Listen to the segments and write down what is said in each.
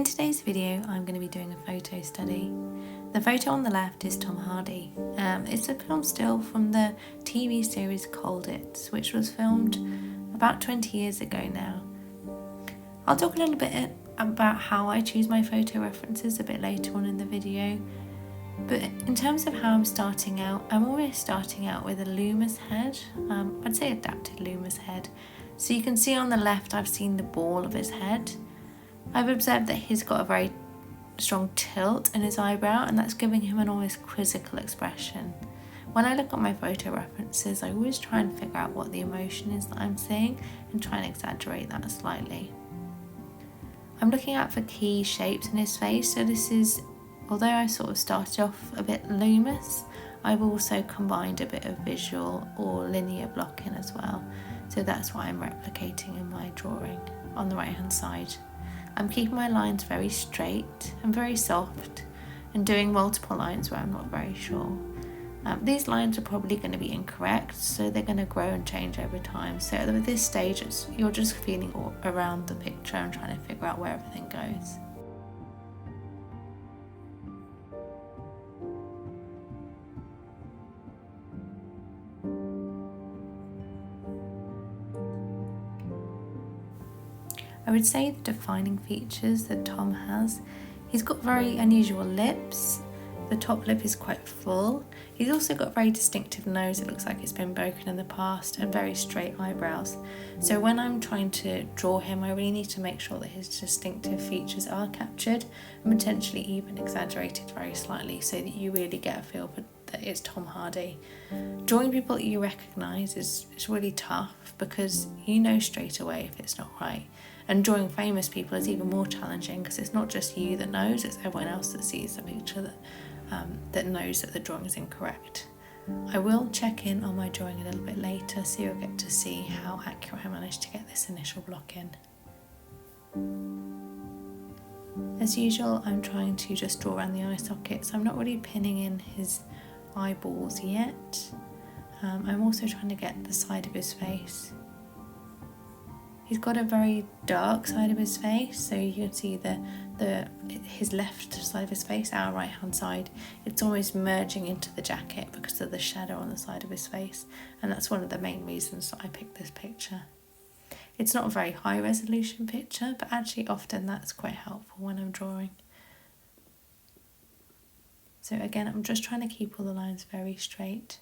In today's video, I'm going to be doing a photo study. The photo on the left is Tom Hardy. It's a film still from the TV series Coditz, which was filmed about 20 years ago now. I'll talk a little bit about how I choose my photo references a bit later on in the video. But in terms of how I'm starting out, I'm always starting out with a Loomis head. I'd say adapted Loomis head. So you can see on the left, I've seen the ball of his head. I've observed that he's got a very strong tilt in his eyebrow, and that's giving him an almost quizzical expression. When I look at my photo references, I always try and figure out what the emotion is that I'm seeing and try and exaggerate that slightly. I'm looking out for key shapes in his face, so this is, although I sort of started off a bit Loomis, I've also combined a bit of visual or linear blocking as well. So that's what I'm replicating in my drawing on the right hand side. I'm keeping my lines very straight and very soft and doing multiple lines where I'm not very sure. These lines are probably going to be incorrect, so they're going to grow and change over time. So at this stage, you're just feeling around the picture and trying to figure out where everything goes. I would say the defining features that Tom has, he's got very unusual lips. The top lip is quite full. He's also got a very distinctive nose, it looks like it's been broken in the past, and very straight eyebrows. So when I'm trying to draw him, I really need to make sure that his distinctive features are captured and potentially even exaggerated very slightly so that you really get a feel for that it's Tom Hardy. Drawing people that you recognise is really tough because you know straight away if it's not right. And drawing famous people is even more challenging because it's not just you that knows, it's everyone else that sees the picture that knows that the drawing is incorrect. I will check in on my drawing a little bit later, so you'll get to see how accurate I managed to get this initial block in. As usual, I'm trying to just draw around the eye sockets. I'm not really pinning in his eyeballs yet. I'm also trying to get the side of his face. He's got a very dark side of his face, so you can see his left side of his face, our right hand side, it's almost merging into the jacket because of the shadow on the side of his face, and that's one of the main reasons that I picked this picture. It's not a very high resolution picture, but actually often that's quite helpful when I'm drawing. So again, I'm just trying to keep all the lines very straight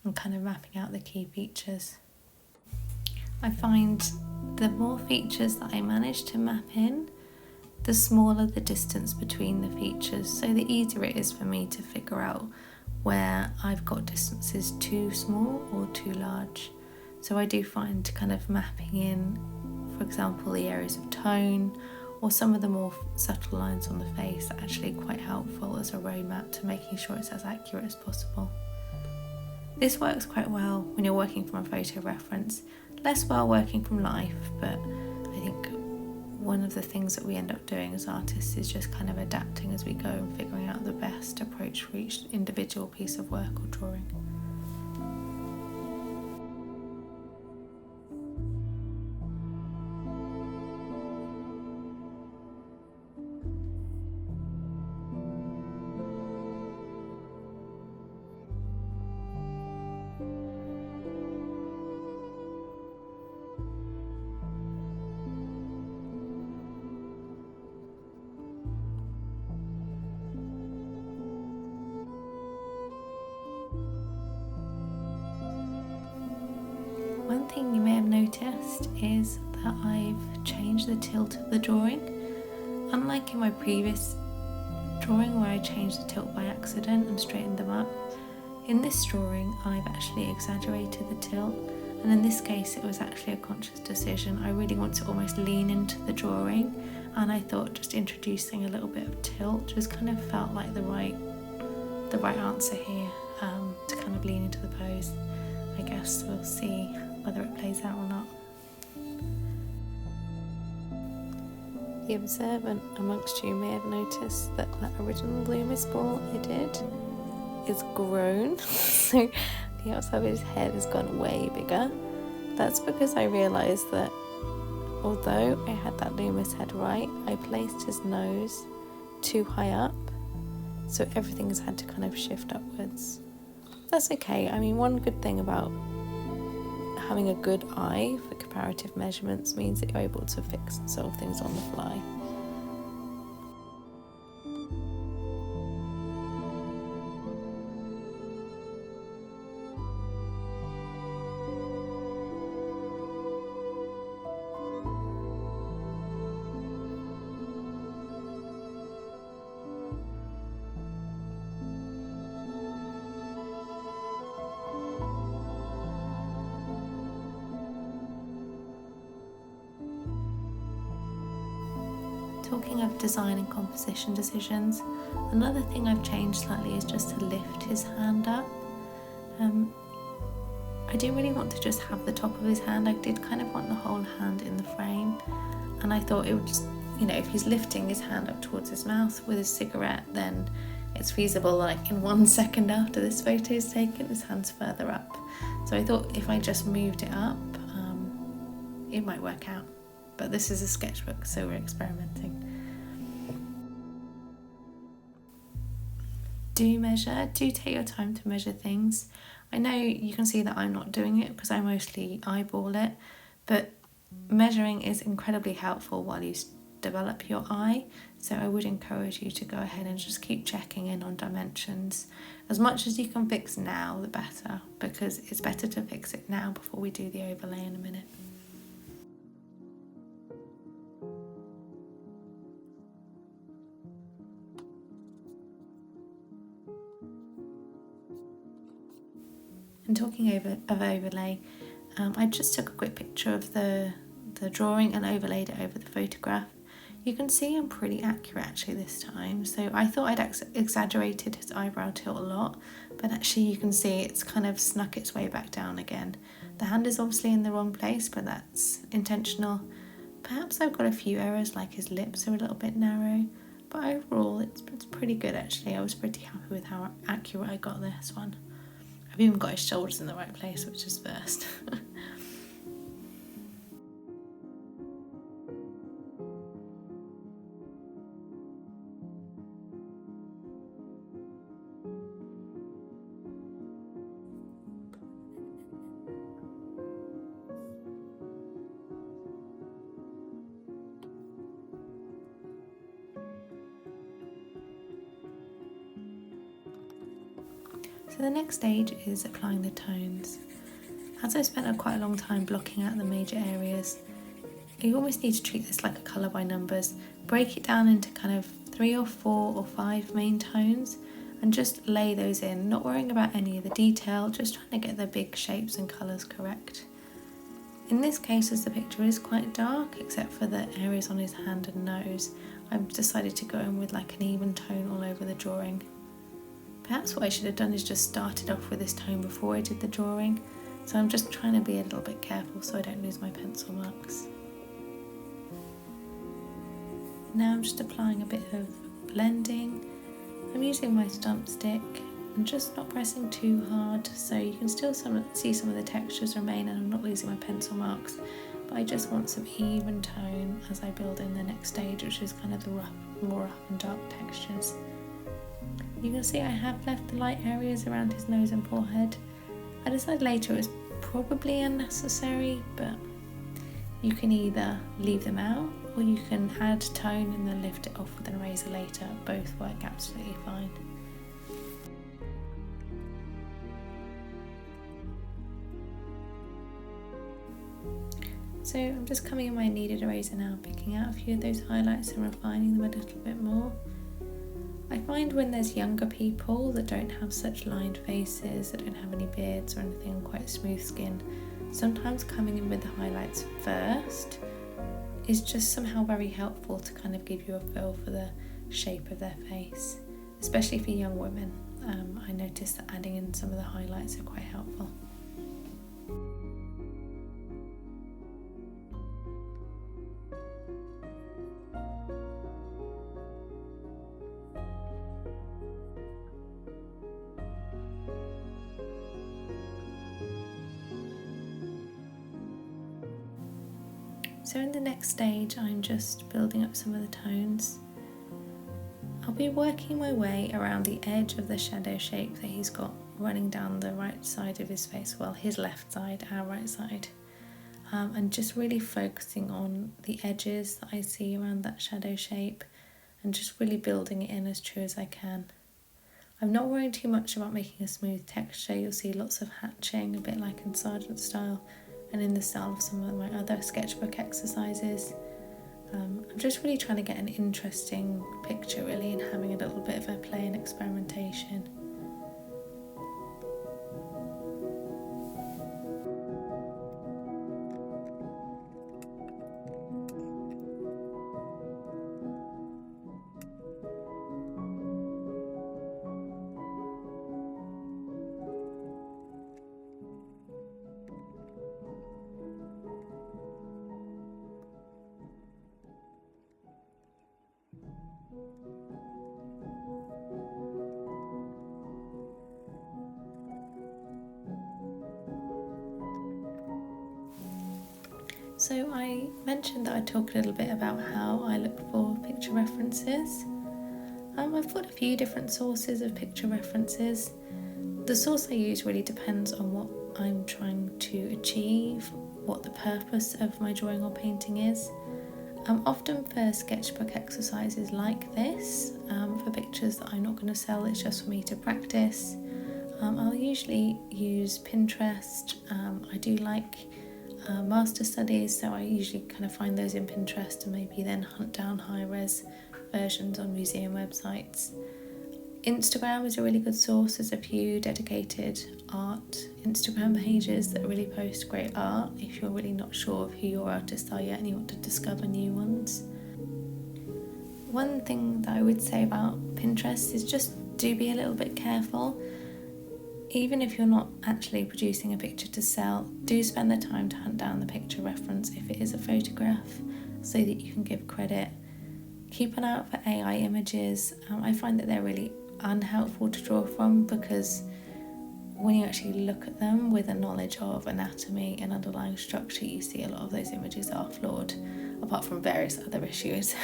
and kind of mapping out the key features. I find the more features that I manage to map in, the smaller the distance between the features, so the easier it is for me to figure out where I've got distances too small or too large. So I do find kind of mapping in, for example, the areas of tone or some of the more subtle lines on the face are actually quite helpful as a roadmap to making sure it's as accurate as possible. This works quite well when you're working from a photo reference, less well working from life, but I think one of the things that we end up doing as artists is just kind of adapting as we go and figuring out the best approach for each individual piece of work or drawing. One thing you may have noticed is that I've changed the tilt of the drawing. Unlike in my previous drawing where I changed the tilt by accident and straightened them up, in this drawing I've actually exaggerated the tilt, and in this case it was actually a conscious decision. I really want to almost lean into the drawing, and I thought just introducing a little bit of tilt just kind of felt like the right answer here, to kind of lean into the pose. I guess we'll see whether it plays out or not. The observant amongst you may have noticed that original Loomis ball I did is grown, so the outside of his head has gone way bigger. That's because I realised that although I had that Loomis head right, I placed his nose too high up, so everything's had to kind of shift upwards. That's okay. I mean, one good thing about having a good eye for comparative measurements means that you're able to fix and solve things on the fly. Talking of design and composition decisions, another thing I've changed slightly is just to lift his hand up. I didn't really want to just have the top of his hand, I did kind of want the whole hand in the frame, and I thought it would just, if he's lifting his hand up towards his mouth with his cigarette, then it's feasible like in 1 second after this photo is taken, his hand's further up. So I thought if I just moved it up, it might work out. But this is a sketchbook, so we're experimenting. Do take your time to measure things. I know you can see that I'm not doing it because I mostly eyeball it, but measuring is incredibly helpful while you develop your eye, so I would encourage you to go ahead and just keep checking in on dimensions. As much as you can fix now, the better, because it's better to fix it now before we do the overlay in a minute. And talking of overlay, I just took a quick picture of the drawing and overlaid it over the photograph. You can see I'm pretty accurate actually this time, so I thought I'd exaggerated his eyebrow tilt a lot, but actually you can see it's kind of snuck its way back down again. The hand is obviously in the wrong place, but that's intentional. Perhaps I've got a few errors, like his lips are a little bit narrow, but overall it's pretty good actually. I was pretty happy with how accurate I got this one. I've even got his shoulders in the right place, which is first. So the next stage is applying the tones. As I spent quite a long time blocking out the major areas, you almost need to treat this like a colour by numbers. Break it down into kind of 3 or 4 or 5 main tones and just lay those in, not worrying about any of the detail, just trying to get the big shapes and colours correct. In this case, as the picture is quite dark, except for the areas on his hand and nose, I've decided to go in with like an even tone all over the drawing. Perhaps what I should have done is just started off with this tone before I did the drawing, so I'm just trying to be a little bit careful so I don't lose my pencil marks. Now I'm just applying a bit of blending. I'm using my stump stick and just not pressing too hard, so you can still see some of the textures remain and I'm not losing my pencil marks, but I just want some even tone as I build in the next stage, which is kind of the more rough and dark textures. You can see I have left the light areas around his nose and forehead. I decided later it was probably unnecessary, but you can either leave them out or you can add tone and then lift it off with an eraser later. Both work absolutely fine. So I'm just coming in my kneaded eraser now, picking out a few of those highlights and refining them a little bit more. I find when there's younger people that don't have such lined faces, that don't have any beards or anything, quite smooth skin, sometimes coming in with the highlights first is just somehow very helpful to kind of give you a feel for the shape of their face, especially for young women. I noticed that adding in some of the highlights are quite helpful. So in the next stage, I'm just building up some of the tones. I'll be working my way around the edge of the shadow shape that he's got running down the right side of his face, well, his left side, our right side, and just really focusing on the edges that I see around that shadow shape and just really building it in as true as I can. I'm not worrying too much about making a smooth texture. You'll see lots of hatching, a bit like in Sergeant style and in the style of some of my other sketchbook exercises. I'm just really trying to get an interesting picture really, and having a little bit of a play and experimentation. So I mentioned that I'd talk a little bit about how I look for picture references. I've got a few different sources of picture references. The source I use really depends on what I'm trying to achieve, what the purpose of my drawing or painting is. Often for sketchbook exercises like this, for pictures that I'm not going to sell, it's just for me to practice, I'll usually use Pinterest. I do like master studies, so I usually kind of find those in Pinterest and maybe then hunt down high-res versions on museum websites. Instagram is a really good source. There's a few dedicated art Instagram pages that really post great art if you're really not sure of who your artists are yet and you want to discover new ones. One thing that I would say about Pinterest is just do be a little bit careful. Even if you're not actually producing a picture to sell, do spend the time to hunt down the picture reference if it is a photograph so that you can give credit. Keep an eye out for AI images. I find that they're really unhelpful to draw from because when you actually look at them with a knowledge of anatomy and underlying structure, you see a lot of those images are flawed, apart from various other issues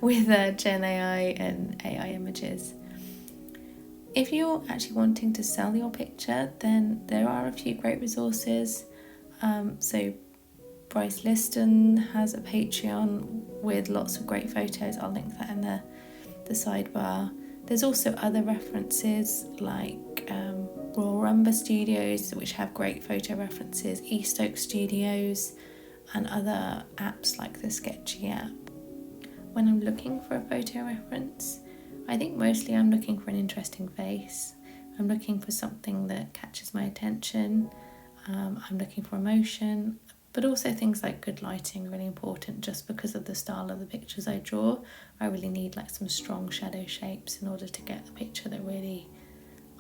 with Gen AI and AI images. If you're actually wanting to sell your picture, then there are a few great resources. So Bryce Liston has a Patreon with lots of great photos. I'll link that in the sidebar. There's also other references like Raw Rumba Studios, which have great photo references, East Oak Studios, and other apps like the Sketchy app. When I'm looking for a photo reference, I think mostly I'm looking for an interesting face. I'm looking for something that catches my attention. I'm looking for emotion, but also things like good lighting are really important just because of the style of the pictures I draw. I really need like some strong shadow shapes in order to get the picture that really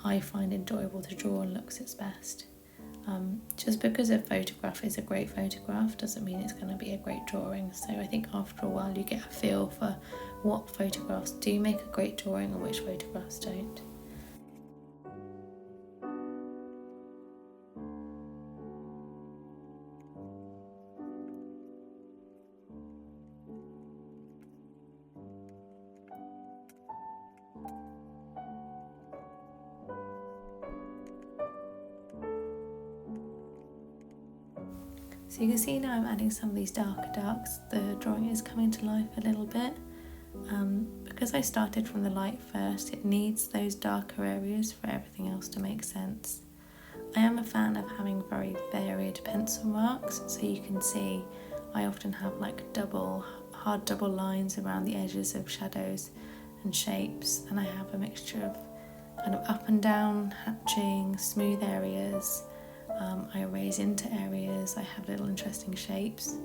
I find enjoyable to draw and looks its best. Just because a photograph is a great photograph doesn't mean it's going to be a great drawing. So I think after a while you get a feel for what photographs do make a great drawing and which photographs don't. So you can see now I'm adding some of these darker darks. The drawing is coming to life a little bit. Because I started from the light first, it needs those darker areas for everything else to make sense. I am a fan of having very varied pencil marks, so you can see I often have like hard double lines around the edges of shadows and shapes, and I have a mixture of kind of up and down, hatching, smooth areas. I erase into areas, I have little interesting shapes.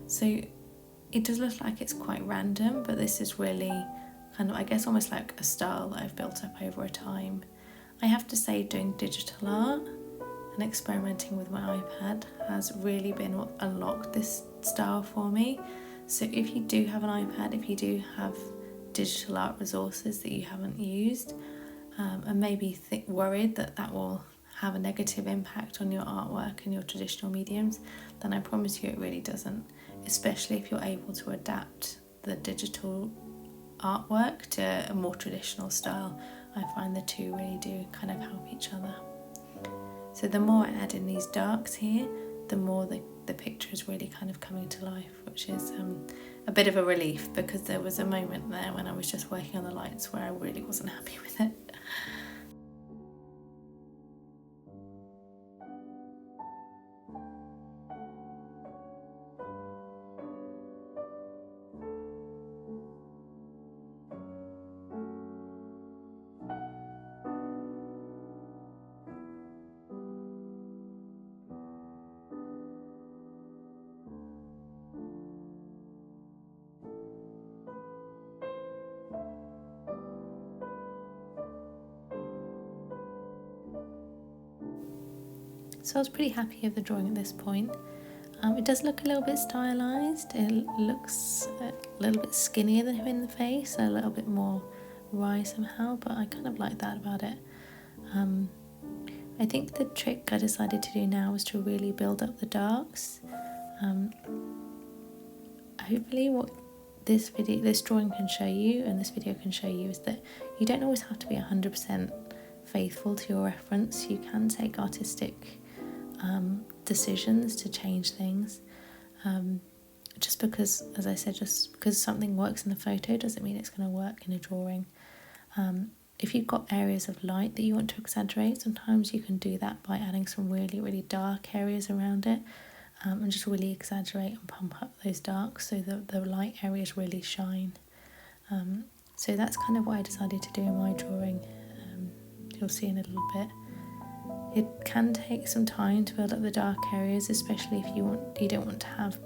So it does look like it's quite random, but this is really kind of, I guess, almost like a style that I've built up over a time. I have to say, doing digital art and experimenting with my iPad has really been what unlocked this style for me. So if you do have an iPad, if you do have digital art resources that you haven't used, and maybe worried that that will have a negative impact on your artwork and your traditional mediums, then I promise you it really doesn't. especially if you're able to adapt the digital artwork to a more traditional style. I find the two really do kind of help each other. So the more I add in these darks here, the more the picture is really kind of coming to life, which is a bit of a relief, because there was a moment there when I was just working on the lights where I really wasn't happy with it. So I was pretty happy with the drawing at this point. It does look a little bit stylized. It looks a little bit skinnier than him in the face, a little bit more wry somehow, but I kind of like that about it. I think the trick I decided to do now was to really build up the darks. Hopefully what this drawing can show you, and this video can show you, is that you don't always have to be 100% faithful to your reference. You can take artistic decisions to change things. Just because, as I said, just because something works in the photo doesn't mean it's going to work in a drawing. If you've got areas of light that you want to exaggerate, sometimes you can do that by adding some really, really dark areas around it, and just really exaggerate and pump up those darks so that the light areas really shine. So that's kind of what I decided to do in my drawing. You'll see in a little bit. It can take some time to build up the dark areas, especially if you don't want to have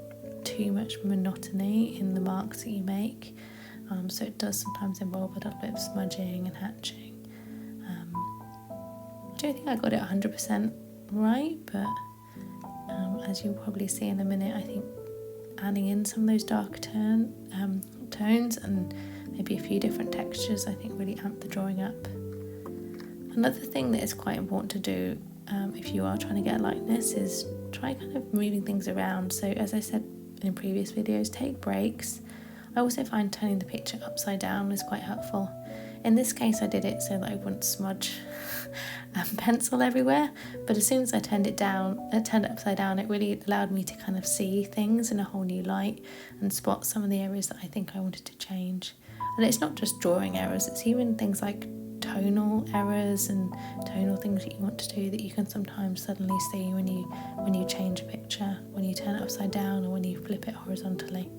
too much monotony in the marks that you make. So it does sometimes involve a little bit of smudging and hatching. I don't think I got it 100% right, but as you'll probably see in a minute, I think adding in some of those dark tones and maybe a few different textures, I think really amped the drawing up. Another thing that is quite important to do if you are trying to get a likeness is try kind of moving things around. So as I said in previous videos, take breaks. I also find turning the picture upside down is quite helpful. In this case I did it so that I wouldn't smudge pencil everywhere, but as soon as I turned it upside down, it really allowed me to kind of see things in a whole new light and spot some of the areas that I think I wanted to change. And it's not just drawing errors, it's even things like tonal errors and tonal things that you want to do that you can sometimes suddenly see when you change a picture, when you turn it upside down or when you flip it horizontally.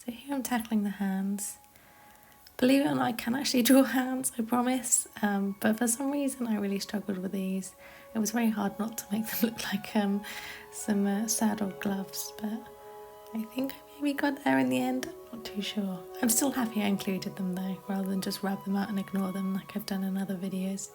So here I'm tackling the hands. Believe it or not, I can actually draw hands, I promise, but for some reason I really struggled with these. It was very hard not to make them look like some saddle gloves, but I think I maybe got there in the end. I'm not too sure. I'm still happy I included them though, rather than just rub them out and ignore them like I've done in other videos.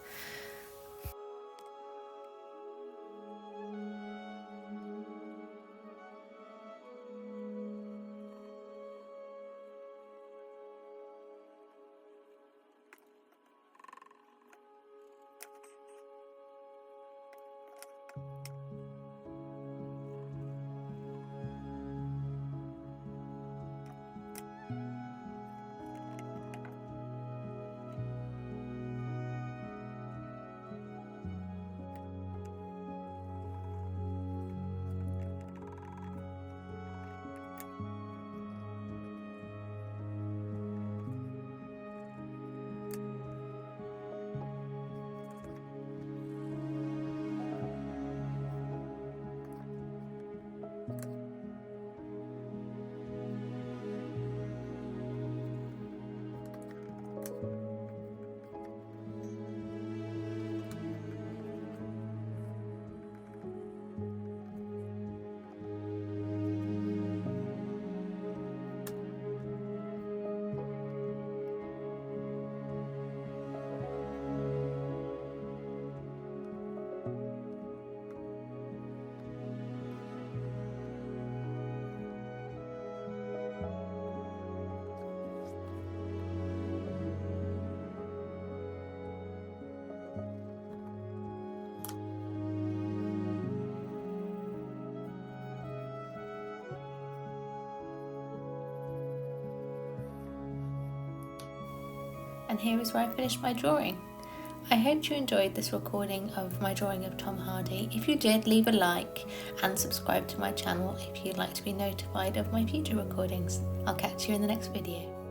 and here is where I finished my drawing. I hope you enjoyed this recording of my drawing of Tom Hardy. If you did, leave a like and subscribe to my channel if you'd like to be notified of my future recordings. I'll catch you in the next video.